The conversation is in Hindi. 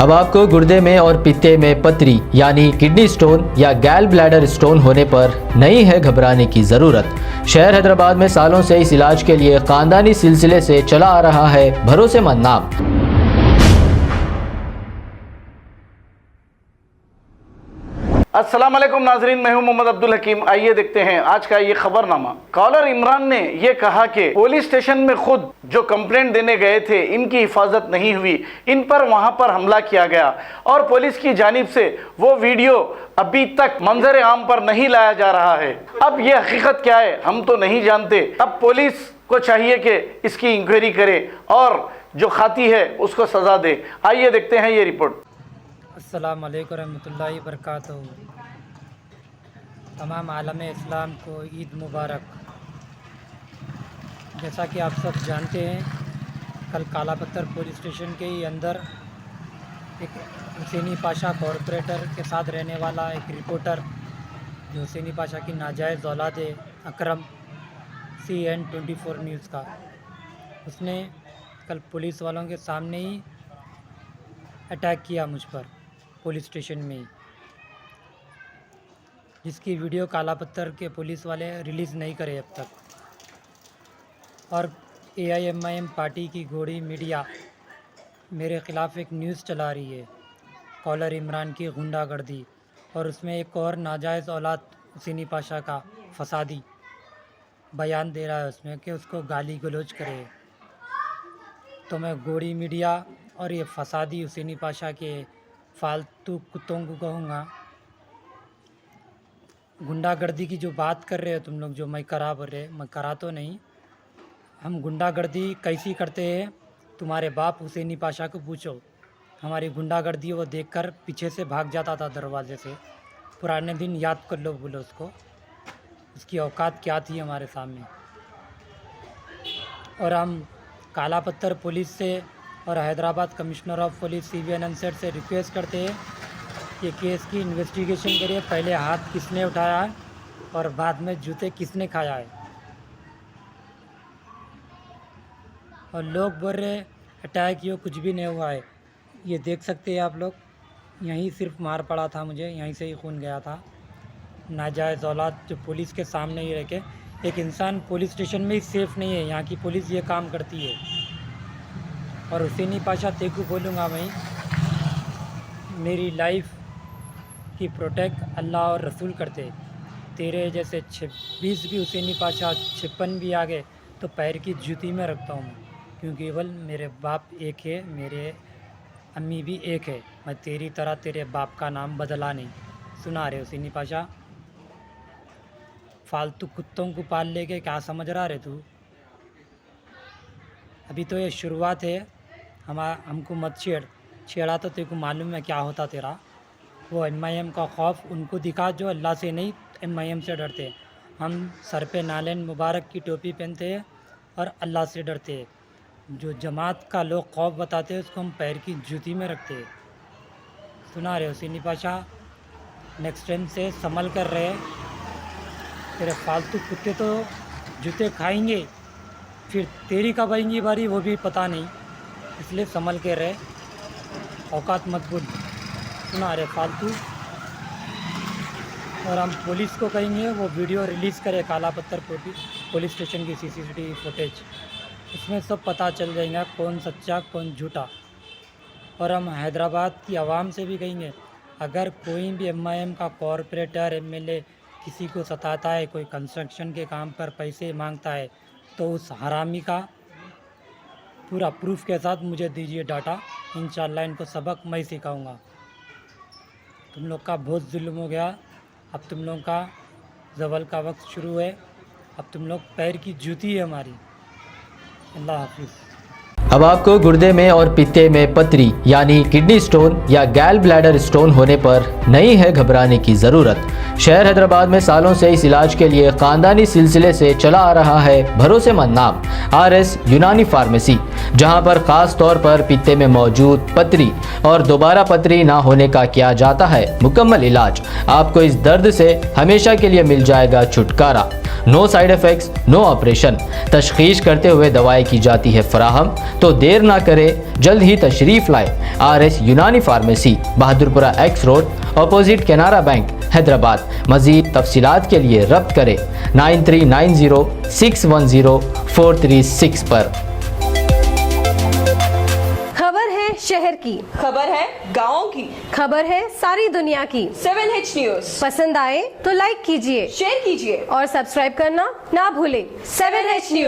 अब आपको गुर्दे में और पित्ते में पथरी यानी किडनी स्टोन या गैल ब्लैडर स्टोन होने पर नहीं है घबराने की ज़रूरत। शहर हैदराबाद में सालों से इस इलाज के लिए खानदानी सिलसिले से चला आ रहा है भरोसेमंद नाम। अस्सलाम वालेकुम नाजरीन, मैं हूं मोहम्मद अब्दुल हकीम। आइए देखते हैं आज का ये खबरनामा। कॉलर इमरान ने ये कहा कि पुलिस स्टेशन में खुद जो कंप्लेंट देने गए थे इनकी हिफाजत नहीं हुई, इन पर वहां पर हमला किया गया और पुलिस की जानिब से वो वीडियो अभी तक मंजर आम पर नहीं लाया जा रहा है। अब ये हकीकत क्या है हम तो नहीं जानते। अब पुलिस को चाहिए कि इसकी इंक्वायरी करे और जो खाती है उसको सजा दे। आइए देखते हैं ये रिपोर्ट। अस्सलाम वालेकुम रहमतुल्लाहि बरकातहू। तमाम आलम इस्लाम को ईद मुबारक। जैसा कि आप सब जानते हैं, कल काला पत्थर पुलिस स्टेशन के ही अंदर एक हुसैनी पाशा कॉरपोरेटर के साथ रहने वाला एक रिपोर्टर जो हुसैनी पाशा की नाजायज़ औलाद है, अकरम CN24 न्यूज़ का, उसने कल पुलिस वालों के सामने ही अटैक किया मुझ पर पुलिस स्टेशन में ही, जिसकी वीडियो काला पत्थर के पुलिस वाले रिलीज़ नहीं करे अब तक। और AIMIM पार्टी की घोड़ी मीडिया मेरे ख़िलाफ़ एक न्यूज़ चला रही है, कॉलर इमरान की गुंडागर्दी, और उसमें एक और नाजायज़ औलाद हुसैनी पाशा का फसादी बयान दे रहा है उसमें कि उसको गाली गलौज करे। तो मैं घोड़ी मीडिया और ये फसादी हुसैनी पाशा के फालतू कुत्तों को कहूँगा, गुंडागर्दी की जो बात कर रहे हो तुम लोग, जो मैं करा बोल रहे, मैं करा तो नहीं। हम गुंडागर्दी कैसी करते हैं तुम्हारे बाप हुसैनी पाशा को पूछो। हमारी गुंडागर्दी वो देखकर पीछे से भाग जाता था दरवाजे से। पुराने दिन याद कर लो, बोलो उसको, उसकी औकात क्या थी हमारे सामने। और हम काला पत्थर पुलिस से और Hyderabad commissioner of police CVN Ansar से रिक्वेस्ट करते हैं कि केस की इन्वेस्टिगेशन करिए। पहले हाथ किसने उठाया है और बाद में जूते किसने खाया है। और लोग बोल रहे अटैक ये कुछ भी नहीं हुआ है, ये देख सकते हैं आप लोग, यहीं सिर्फ मार पड़ा था मुझे, यहीं से ही खून गया था। नाजायज़ औलाद जो पुलिस के सामने ही रह के, एक इंसान पुलिस स्टेशन में ही सेफ़ नहीं है। यहाँ की पुलिस ये काम करती है। और हुसैनी पाशा तेको बोलूँगा मैं, मेरी लाइफ की प्रोटेक्ट अल्लाह और रसूल करते। तेरे जैसे 26 भी हुसैनी पाशा 56 भी आ गए तो पैर की जूती में रखता हूँ, क्योंकि केवल मेरे बाप एक है, मेरे अम्मी भी एक है। मैं तेरी तरह तेरे बाप का नाम बदला नहीं। सुना रहे हुसैनी पाशा, फालतू कुत्तों को पाल लेके क्या समझ रहा रे तू? अभी तो ये शुरुआत है, हमको मत छेड़ा तो तेरे को मालूम है क्या होता तेरा। वो MIM का खौफ उनको दिखा जो अल्लाह से नहीं MIM से डरते। हम सर पे नालन मुबारक की टोपी पहनते हैं और अल्लाह से डरते हैं। जो जमात का लोग खौफ बताते हैं उसको हम पैर की जूती में रखते हैं। सुना रहे हुसैनी पाशा, नेक्स्ट टाइम से संभल कर रहे। तेरे फालतू कुत्ते तो जूते खाएंगे, फिर तेरी कब आएंगी बारी वो भी पता नहीं, इसलिए संभल के रहे, औकात मत भूल। सुना रहे फालतू। और हम पुलिस को कहेंगे वो वीडियो रिलीज़ करे काला पत्थर पुलिस स्टेशन की CCTV फुटेज, उसमें सब पता चल जाएगा कौन सच्चा कौन झूठा। और हम हैदराबाद की आवाम से भी कहेंगे, अगर कोई भी MIM का कॉरपोरेटर MLA किसी को सताता है, कोई कंस्ट्रक्शन के काम पर पैसे मांगता है, तो उस हरामी का पूरा प्रूफ के साथ मुझे दीजिए डाटा। इंशाल्लाह इनको सबक मैं सिखाऊंगा। तुम लोग का बहुत जुल्म हो गया, अब तुम लोग का ज़वल का वक्त शुरू है। अब तुम लोग पैर की जूती है हमारी। अल्लाह हाफिज़। अब आपको गुर्दे में और पित्ते में पथरी यानी किडनी स्टोन या गैल ब्लैडर स्टोन होने पर नहीं है घबराने की ज़रूरत। शहर हैदराबाद में सालों से इस इलाज के लिए खानदानी सिलसिले से चला आ रहा है भरोसेमंद नाम RS यूनानी फार्मेसी, जहां पर खास तौर पर पित्ते में मौजूद पथरी और दोबारा पथरी ना होने का किया जाता है मुकम्मल इलाज। आपको इस दर्द से हमेशा के लिए मिल जाएगा छुटकारा। No side effects, no operation. तशखीस करते हुए दवाएं की जाती है फराहम। तो देर ना करें, जल्द ही तशरीफ़ लाए RS यूनानी pharmacy, Bahadurpura X road, opposite Canara bank, Hyderabad. मज़ीद तफसीलात के लिए रब्त करें 9390610436 पर। खबर है शहर की, खबर है गाँव की, खबर है सारी दुनिया की। 7H न्यूज पसंद आए तो लाइक कीजिए, शेयर कीजिए और सब्सक्राइब करना ना भूलें। 7H news.